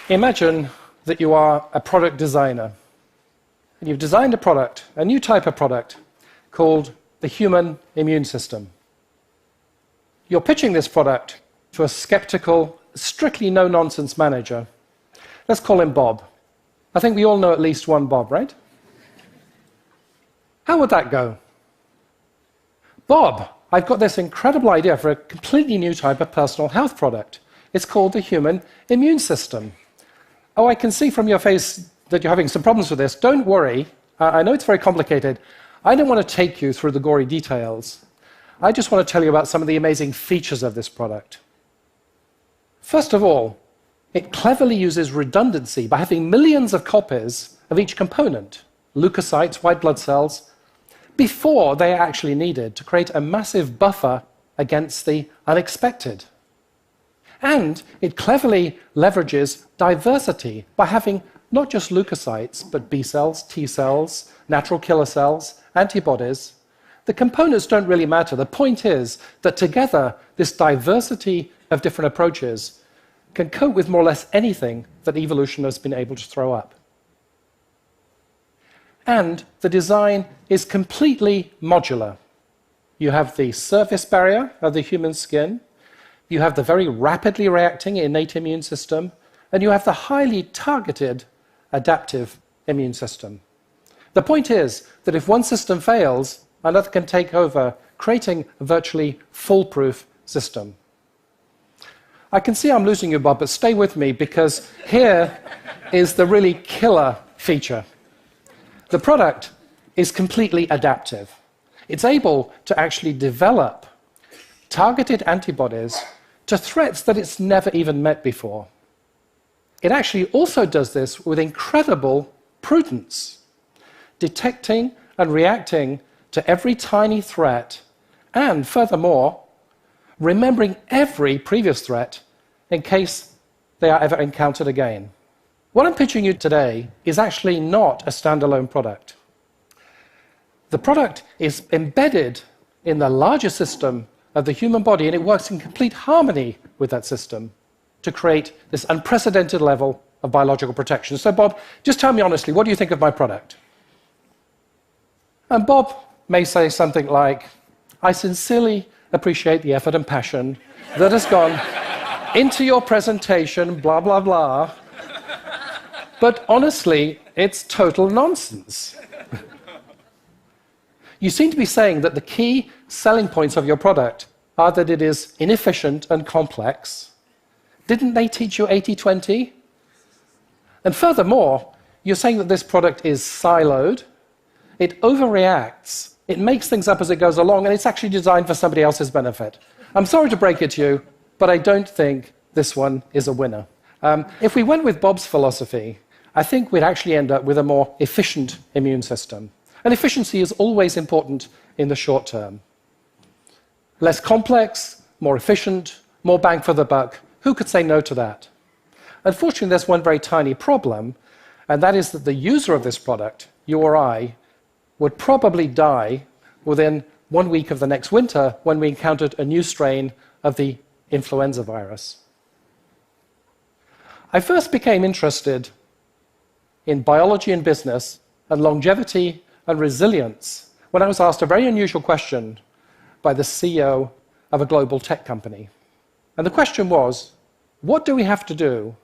Imagine that you are a product designer, and you've designed a product, a new type of product, called the human immune system. You're pitching this product to a skeptical, strictly no-nonsense manager. Let's call him Bob. I think we all know at least one Bob, right? How would that go? Bob, I've got this incredible idea for a completely new type of personal health product. It's called the human immune system. Oh, I can see from your face that you're having some problems with this. Don't worry. I know it's very complicated. I don't want to take you through the gory details. I just want to tell you about some of the amazing features of this product. First of all, it cleverly uses redundancy by having millions of copies of each component, leukocytes, white blood cells, before they are actually needed to create a massive buffer against the unexpected. And it cleverly leverages diversity by having not just leukocytes, but B cells, T cells, natural killer cells, antibodies. The components don't really matter. The point is that together, this diversity of different approaches can cope with more or less anything that evolution has been able to throw up. And the design is completely modular. You have the surface barrier of the human skin, you have the very rapidly reacting innate immune system, and you have the highly targeted adaptive immune system. The point is that if one system fails, another can take over, creating a virtually foolproof system. I can see I'm losing you, Bob, but stay with me because here is the really killer feature. The product is completely adaptive. It's able to actually develop targeted antibodies to threats that it's never even met before. It actually also does this with incredible prudence, detecting and reacting to every tiny threat, and furthermore, remembering every previous threat in case they are ever encountered again. What I'm pitching you today is actually not a standalone product. The product is embedded in the larger system of the human body, and it works in complete harmony with that system to create this unprecedented level of biological protection. So, Bob, just tell me honestly, what do you think of my product? And Bob may say something like, I sincerely appreciate the effort and passion that has gone into your presentation, blah, blah, blah. But honestly, it's total nonsense. You seem to be saying that the key selling points of your product are that it is inefficient and complex. Didn't they teach you 80-20? And furthermore, you're saying that this product is siloed, it overreacts, it makes things up as it goes along, and it's actually designed for somebody else's benefit. I'm sorry to break it to you, but I don't think this one is a winner. If we went with Bob's philosophy, I think we'd actually end up with a more efficient immune system. And efficiency is always important in the short term. Less complex, more efficient, more bang for the buck. Who could say no to that? Unfortunately, there's one very tiny problem, and that is that the user of this product, you or I, would probably die within 1 week of the next winter when we encountered a new strain of the influenza virus. I first became interested in biology and business and longevity and resilience when I was asked a very unusual question by the CEO of a global tech company. And the question was, what do we have to do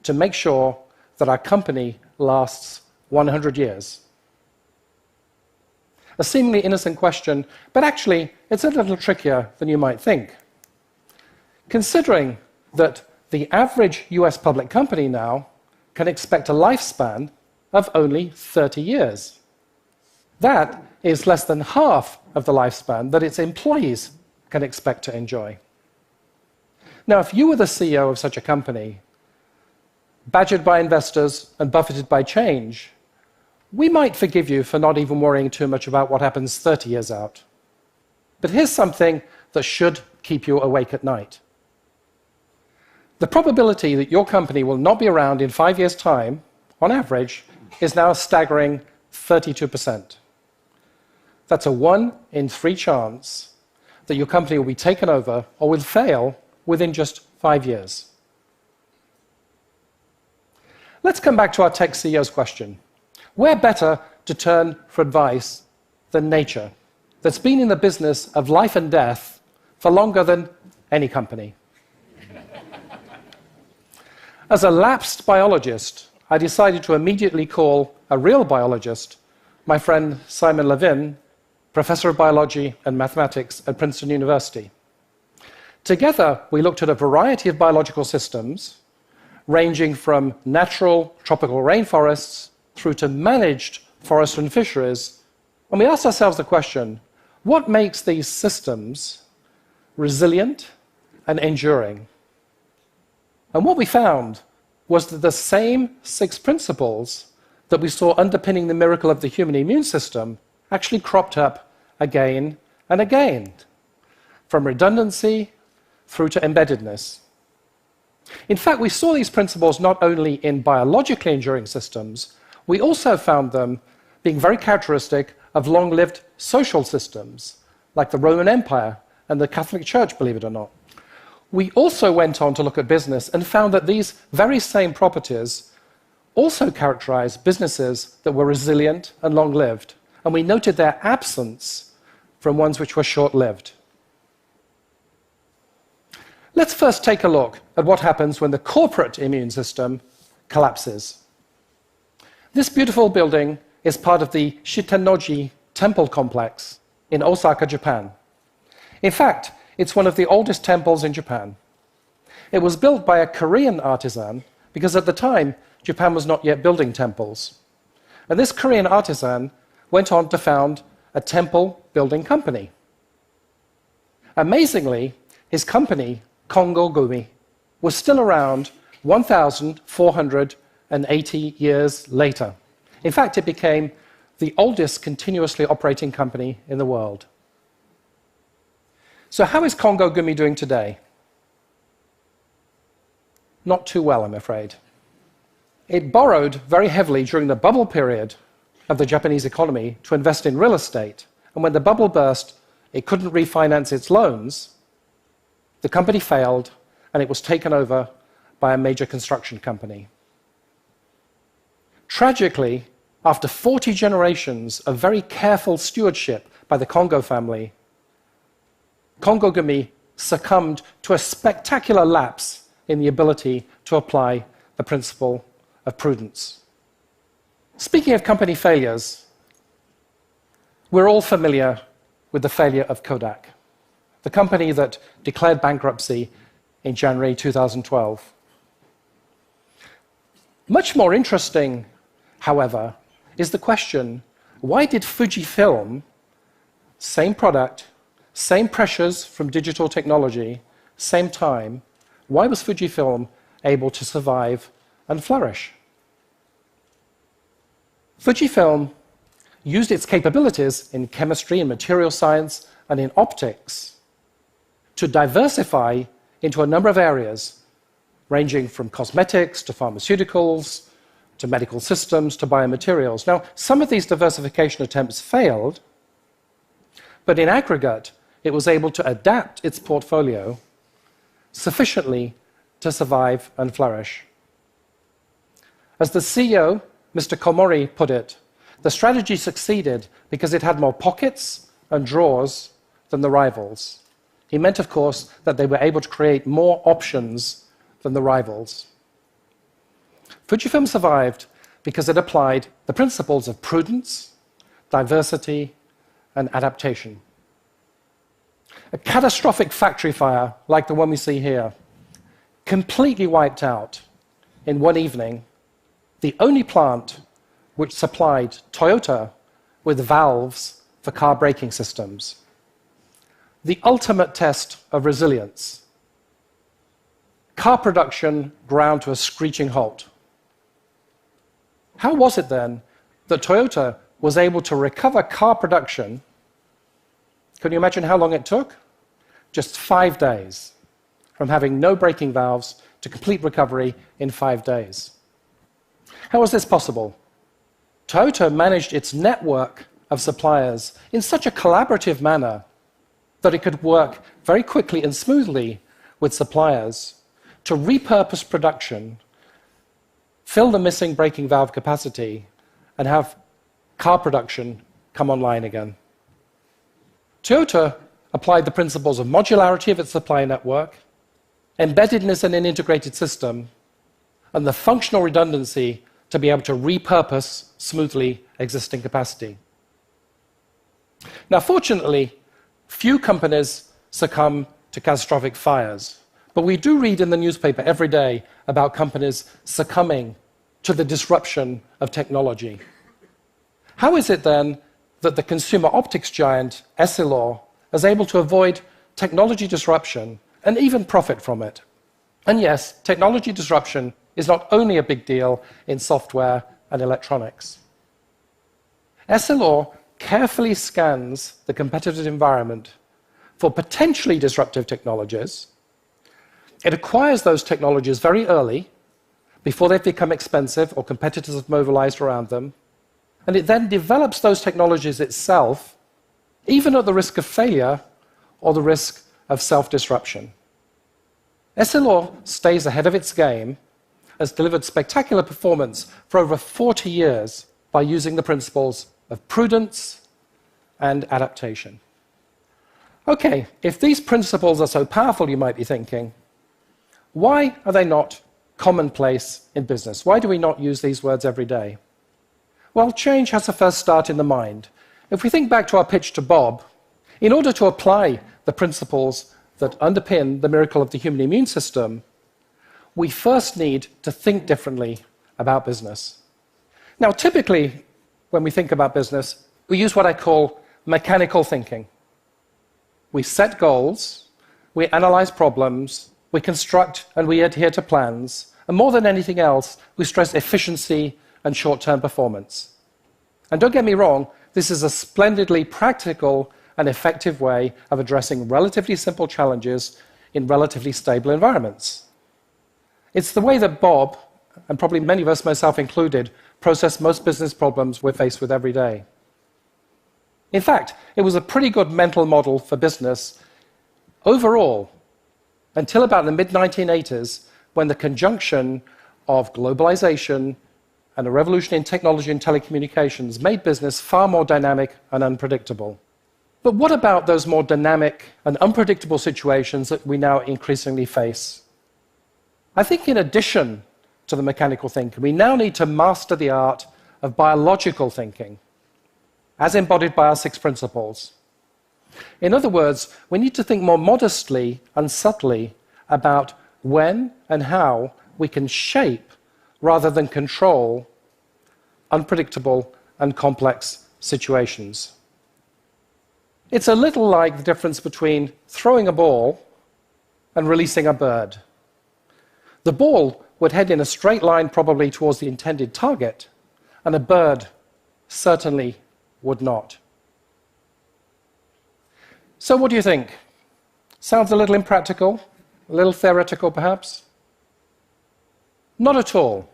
to make sure that our company lasts 100 years? A seemingly innocent question, but actually it's a little trickier than you might think. Considering that the average US public company now can expect a lifespan of only 30 years. That is less than half of the lifespan that its employees can expect to enjoy. Now, if you were the CEO of such a company, badgered by investors and buffeted by change, we might forgive you for not even worrying too much about what happens 30 years out. But here's something that should keep you awake at night. The probability that your company will not be around in 5 years' time, on average, is now a staggering 32%. That's a 1 in 3 chance that your company will be taken over or will fail within just 5 years. Let's come back to our tech CEO's question. Where better to turn for advice than nature, that's been in the business of life and death for longer than any company? As a lapsed biologist, I decided to immediately call a real biologist, my friend Simon Levin, professor of biology and mathematics at Princeton University. Together, we looked at a variety of biological systems, ranging from natural tropical rainforests through to managed forests and fisheries, and we asked ourselves the question, what makes these systems resilient and enduring? And what we found was that the same 6 principles that we saw underpinning the miracle of the human immune system actually cropped up again and again, from redundancy through to embeddedness. In fact, we saw these principles not only in biologically enduring systems, we also found them being very characteristic of long-lived social systems, like the Roman Empire and the Catholic Church, believe it or not. We also went on to look at business and found that these very same properties also characterize businesses that were resilient and long-lived, and we noted their absence from ones which were short-lived. Let's first take a look at what happens when the corporate immune system collapses. This beautiful building is part of the Shitannoji temple complex in Osaka, Japan. In fact, it's one of the oldest temples in Japan. It was built by a Korean artisan because at the time, Japan was not yet building temples. And this Korean artisan went on to found a temple building company. Amazingly, his company, Kongo Gumi, was still around 1,480 years later. In fact, it became the oldest continuously operating company in the world. So how is Kongo Gumi doing today? Not too well, I'm afraid. It borrowed very heavily during the bubble period of the Japanese economy to invest in real estate, and when the bubble burst, it couldn't refinance its loans. The company failed, and it was taken over by a major construction company. Tragically, after 40 generations of very careful stewardship by the Kongo family, Kongo Gumi succumbed to a spectacular lapse in the ability to apply the principle of prudence. Speaking of company failures, we're all familiar with the failure of Kodak, the company that declared bankruptcy in January 2012. Much more interesting, however, is the question, why did Fujifilm, same product, same pressures from digital technology, same time, why was Fujifilm able to survive and flourish? Fujifilm used its capabilities in chemistry and material science and in optics to diversify into a number of areas, ranging from cosmetics to pharmaceuticals, to medical systems, to biomaterials. Now, some of these diversification attempts failed, but in aggregate, it was able to adapt its portfolio sufficiently to survive and flourish. As the CEO, Mr. Komori, put it, the strategy succeeded because it had more pockets and drawers than the rivals. He meant, of course, that they were able to create more options than the rivals. Fujifilm survived because it applied the principles of prudence, diversity, and adaptation. A catastrophic factory fire, like the one we see here, completely wiped out, in one evening, the only plant which supplied Toyota with valves for car braking systems. The ultimate test of resilience. Car production ground to a screeching halt. How was it then that Toyota was able to recover car production? Can you imagine how long it took? Just 5 days, from having no braking valves to complete recovery in 5 days. How was this possible? Toyota managed its network of suppliers in such a collaborative manner that it could work very quickly and smoothly with suppliers to repurpose production fill the missing braking valve capacity, and have car production come online again. Toyota applied the principles of modularity of its supply network, embeddedness in an integrated system, and the functional redundancy to be able to repurpose smoothly existing capacity. Now, fortunately, few companies succumb to catastrophic fires, but we do read in the newspaper every day about companies succumbing to the disruption of technology. How is it then that the consumer optics giant Essilor is able to avoid technology disruption and even profit from it? And yes, technology disruption is not only a big deal in software and electronics. Essilor carefully scans the competitive environment for potentially disruptive technologies. It acquires those technologies very early, before they've become expensive or competitors have mobilized around them, and it then develops those technologies itself, even at the risk of failure or the risk of self-disruption. Essilor stays ahead of its game, has delivered spectacular performance for over 40 years by using the principles of prudence and adaptation. Okay, if these principles are so powerful, you might be thinking, why are they not commonplace in business? Why do we not use these words every day? Well, change has to first start in the mind. If we think back to our pitch to Bob, in order to apply the principles that underpin the miracle of the human immune system, we first need to think differently about business. Now, typically, when we think about business, we use what I call mechanical thinking. We set goals, we analyze problems, we construct and we adhere to plans, and more than anything else, we stress efficiency and short-term performance. And don't get me wrong, this is a splendidly practical and effective way of addressing relatively simple challenges in relatively stable environments. It's the way that Bob, and probably many of us, myself included, process most business problems we're faced with every day. In fact, it was a pretty good mental model for business overall, until about the mid-1980s, when the conjunction of globalization and a revolution in technology and telecommunications made business far more dynamic and unpredictable. But what about those more dynamic and unpredictable situations that we now increasingly face? I think in addition to the mechanical thinking, we now need to master the art of biological thinking, as embodied by our 6 principles. In other words, we need to think more modestly and subtly about when and how we can shape rather than control unpredictable and complex situations. It's a little like the difference between throwing a ball and releasing a bird. The ball would head in a straight line probably towards the intended target, and a bird certainly would not. So what do you think? Sounds a little impractical? A little theoretical, perhaps? Not at all.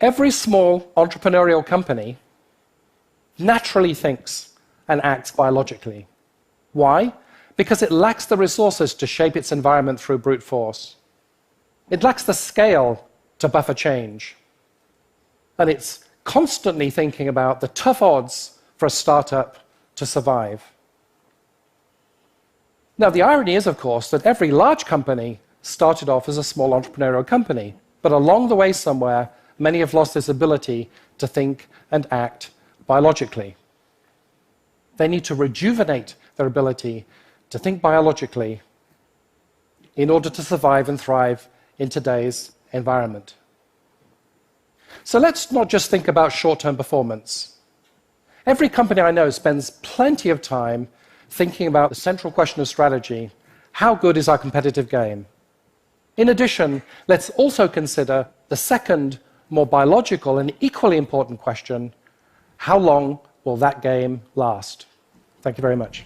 Every small entrepreneurial company naturally thinks and acts biologically. Why? Because it lacks the resources to shape its environment through brute force. It lacks the scale to buffer change. And it's constantly thinking about the tough odds for a startup to survive. Now, the irony is, of course, that every large company started off as a small entrepreneurial company, but along the way somewhere, many have lost this ability to think and act biologically. They need to rejuvenate their ability to think biologically in order to survive and thrive in today's environment. So let's not just think about short-term performance. Every company I know spends plenty of time thinking about the central question of strategy: how good is our competitive game? In addition, let's also consider the second, more biological and equally important question: how long will that game last? Thank you very much.